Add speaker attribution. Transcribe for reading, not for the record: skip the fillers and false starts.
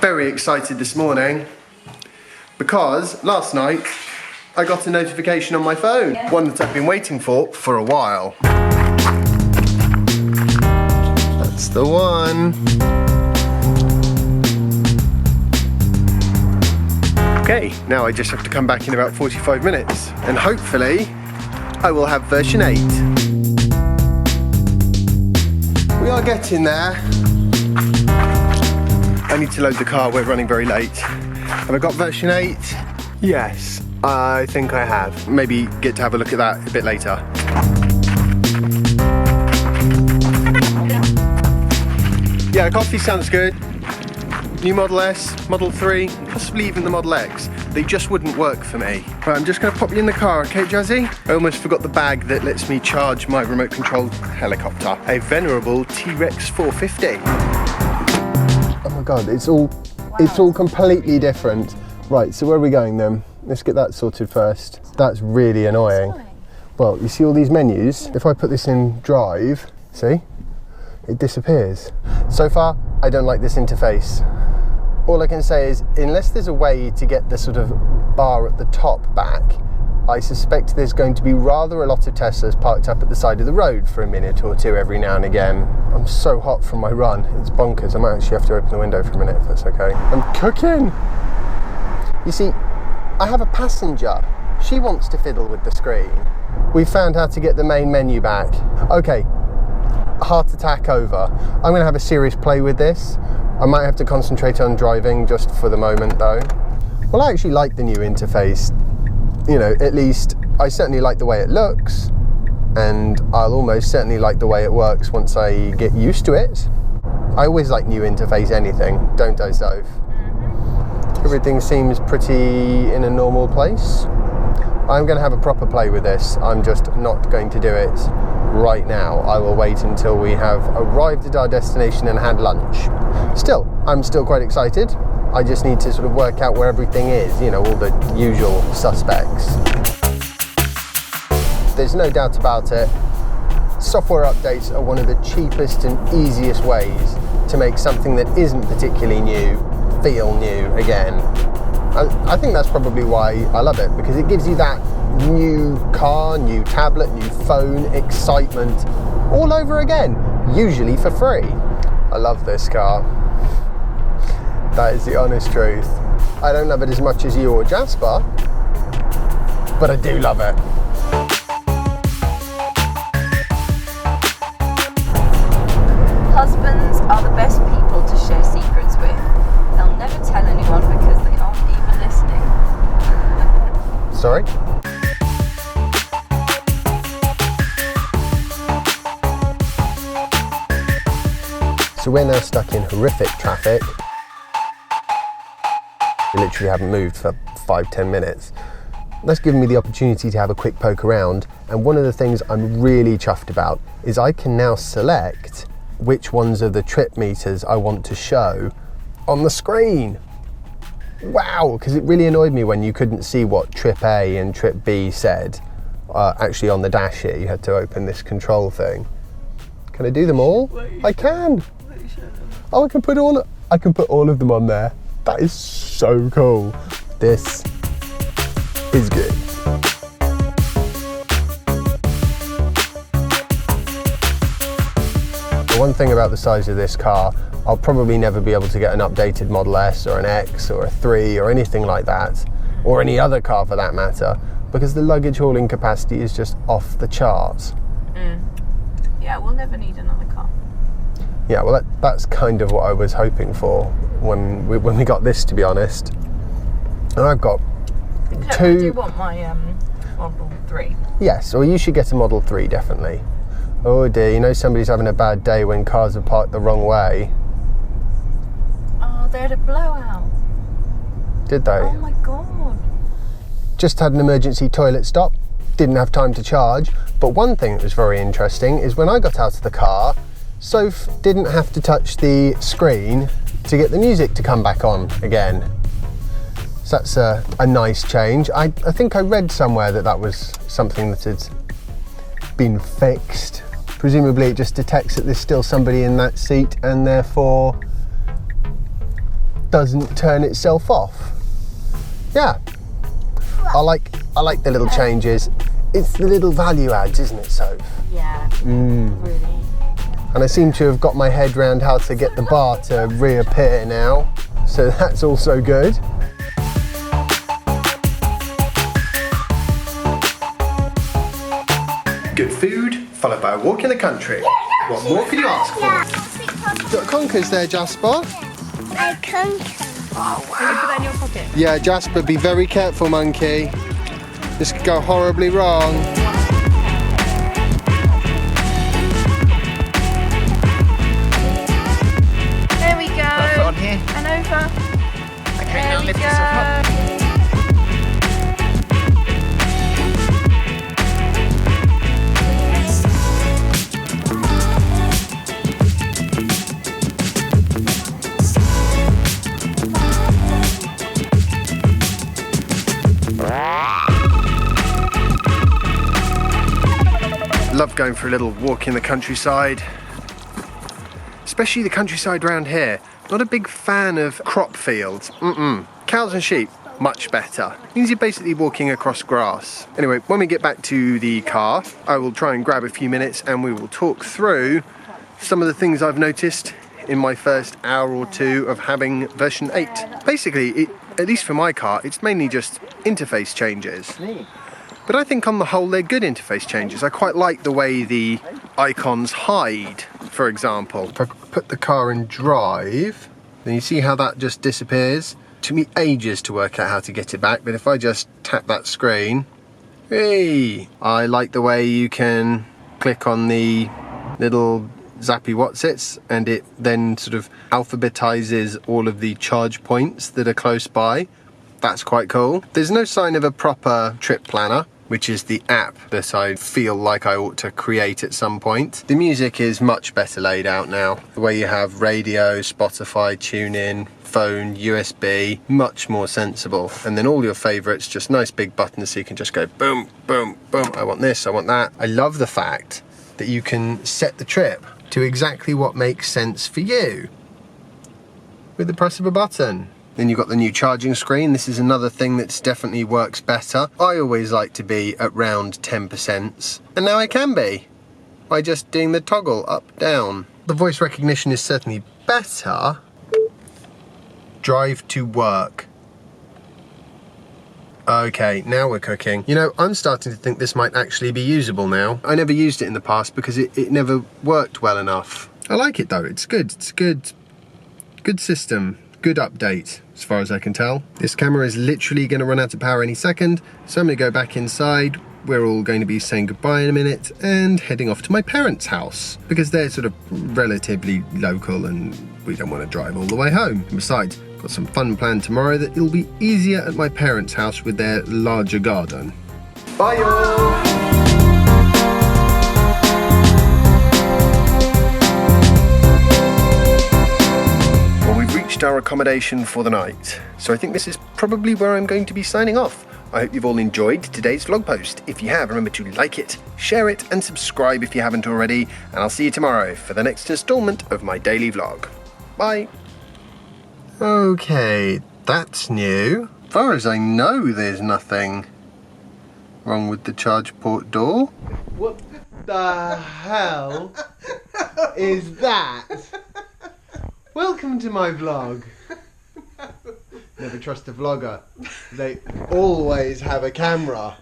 Speaker 1: Very excited this morning because last night I got a notification on my phone, one that I've been waiting for a while. That's the one. Okay, now I just have to come back in about 45 minutes and hopefully I will have version 8. We are getting there. I need to load the car, we're running very late. Have I got version 8? Yes, I think I have. Maybe get to have a look at that a bit later. Yeah, coffee sounds good. New Model S, Model 3, possibly even the Model X. They just wouldn't work for me. Right, I'm just gonna pop you in the car, okay, Jazzy? I almost forgot the bag that lets me charge my remote controlled helicopter. A venerable T-Rex 450. Oh my God, it's all completely different. Right, so where are we going then? Let's get that sorted first. That's really annoying. Well, you see all these menus? If I put this in drive, see? It disappears. So far, I don't like this interface. All I can say is, unless there's a way to get the sort of bar at the top back, I suspect there's going to be rather a lot of Teslas parked up at the side of the road for a minute or two every now and again. I'm so hot from my run, it's bonkers. I might actually have to open the window for a minute if that's okay. I'm cooking! You see, I have a passenger. She wants to fiddle with the screen. We found how to get the main menu back. Okay, heart attack over. I'm gonna have a serious play with this. I might have to concentrate on driving just for the moment though. Well, I actually like the new interface. You know, at least I certainly like the way it looks, and I'll almost certainly like the way it works once I get used to it. I always like new interface anything, don't I, Soph? Everything seems pretty in a normal place. I'm going to have a proper play with this. I'm just not going to do it right now. I will wait until we have arrived at our destination and had lunch. Still, I'm still quite excited. I just need to sort of work out where everything is, you know, all the usual suspects. There's no doubt about it. Software updates are one of the cheapest and easiest ways to make something that isn't particularly new feel new again. I think that's probably why I love it, because it gives you that new car, new tablet, new phone excitement all over again, usually for free. I love this car. That is the honest truth. I don't love it as much as you or Jasper, but I do love it.
Speaker 2: Husbands are the best people to share secrets with. They'll never tell anyone because they aren't even listening.
Speaker 1: Sorry? So we're now stuck in horrific traffic. We literally haven't moved for 5-10 minutes. That's given me the opportunity to have a quick poke around, and one of the things I'm really chuffed about is I can now select which ones of the trip meters I want to show on the screen. Wow, because it really annoyed me when you couldn't see what trip A and trip B said. Actually on the dash here, you had to open this control thing. Can I do them all? I can. Oh, I can put all of them on there. That is so cool. This is good. The one thing about the size of this car, I'll probably never be able to get an updated Model S or an X or a 3 or anything like that, or any other car for that matter, because the luggage hauling capacity is just off the charts.
Speaker 2: Yeah, we'll never need another car.
Speaker 1: Yeah, well that's kind of what I was hoping for when we got this, to be honest. And I've got two.
Speaker 2: Do you want my Model 3?
Speaker 1: Yes, or you should get a Model 3, definitely. Oh dear, you know somebody's having a bad day when cars are parked the wrong way.
Speaker 2: Oh, they had a blowout.
Speaker 1: Did they?
Speaker 2: Oh my God.
Speaker 1: Just had an emergency toilet stop. Didn't have time to charge. But one thing that was very interesting is when I got out of the car, Soph didn't have to touch the screen to get the music to come back on again. So that's a nice change. I think I read somewhere that was something that had been fixed. Presumably it just detects that there's still somebody in that seat and therefore doesn't turn itself off. Yeah, I like the little changes. It's the little value adds, isn't it, Soph?
Speaker 2: Yeah, really.
Speaker 1: And I seem to have got my head round how to get the bar to reappear now, so that's also good. Good food, followed by a walk in the country. What more could you ask for? Got conkers there, Jasper.
Speaker 3: I can't.
Speaker 2: Oh, wow. Can you put that in your pocket?
Speaker 1: Yeah, Jasper, be very careful, monkey. This could go horribly wrong.
Speaker 2: There we go.
Speaker 4: Put it on here.
Speaker 2: And over.
Speaker 4: Okay,
Speaker 2: There
Speaker 4: now
Speaker 2: we
Speaker 4: lift yourself up.
Speaker 2: go.
Speaker 1: Love going for a little walk in the countryside, especially the countryside around here. Not a big fan of crop fields. Cows and sheep, much better. Means you're basically walking across grass. Anyway, when we get back to the car, I will try and grab a few minutes and we will talk through some of the things I've noticed in my first hour or two of having version 8. Basically, at least for my car, it's mainly just interface changes. But I think on the whole they're good interface changes. I quite like the way the icons hide, for example. If I put the car in drive, then you see how that just disappears. It took me ages to work out how to get it back, but if I just tap that screen, hey! I like the way you can click on the little zappy whatsits and it then sort of alphabetizes all of the charge points that are close by. That's quite cool. There's no sign of a proper trip planner, which is the app that I feel like I ought to create at some point. The music is much better laid out now. The way you have radio, Spotify, TuneIn, phone, USB, much more sensible. And then all your favorites, just nice big buttons so you can just go boom, boom, boom. I want this, I want that. I love the fact that you can set the trip to exactly what makes sense for you with the press of a button. Then you've got the new charging screen. This is another thing that's definitely works better. I always like to be at round 10%, and now I can be by just doing the toggle up, down. The voice recognition is certainly better. Drive to work. Okay, now we're cooking. You know, I'm starting to think this might actually be usable now. I never used it in the past because it never worked well enough. I like it though, it's good. It's good system. Good update, as far as I can tell. This camera is literally going to run out of power any second, so I'm going to go back inside. We're all going to be saying goodbye in a minute and heading off to my parents' house because they're sort of relatively local and we don't want to drive all the way home. And besides, got some fun planned tomorrow that it'll be easier at my parents' house with their larger garden. Bye all! Our accommodation for the night, so I think this is probably where I'm going to be signing off. I hope you've all enjoyed today's vlog post. If you have, remember to like it, share it and subscribe if you haven't already, and I'll see you tomorrow for the next instalment of my daily vlog. Bye. Okay, that's new. As far as I know, there's nothing wrong with the charge port door. What the hell is that? Welcome to my vlog. Never trust a vlogger. They always have a camera.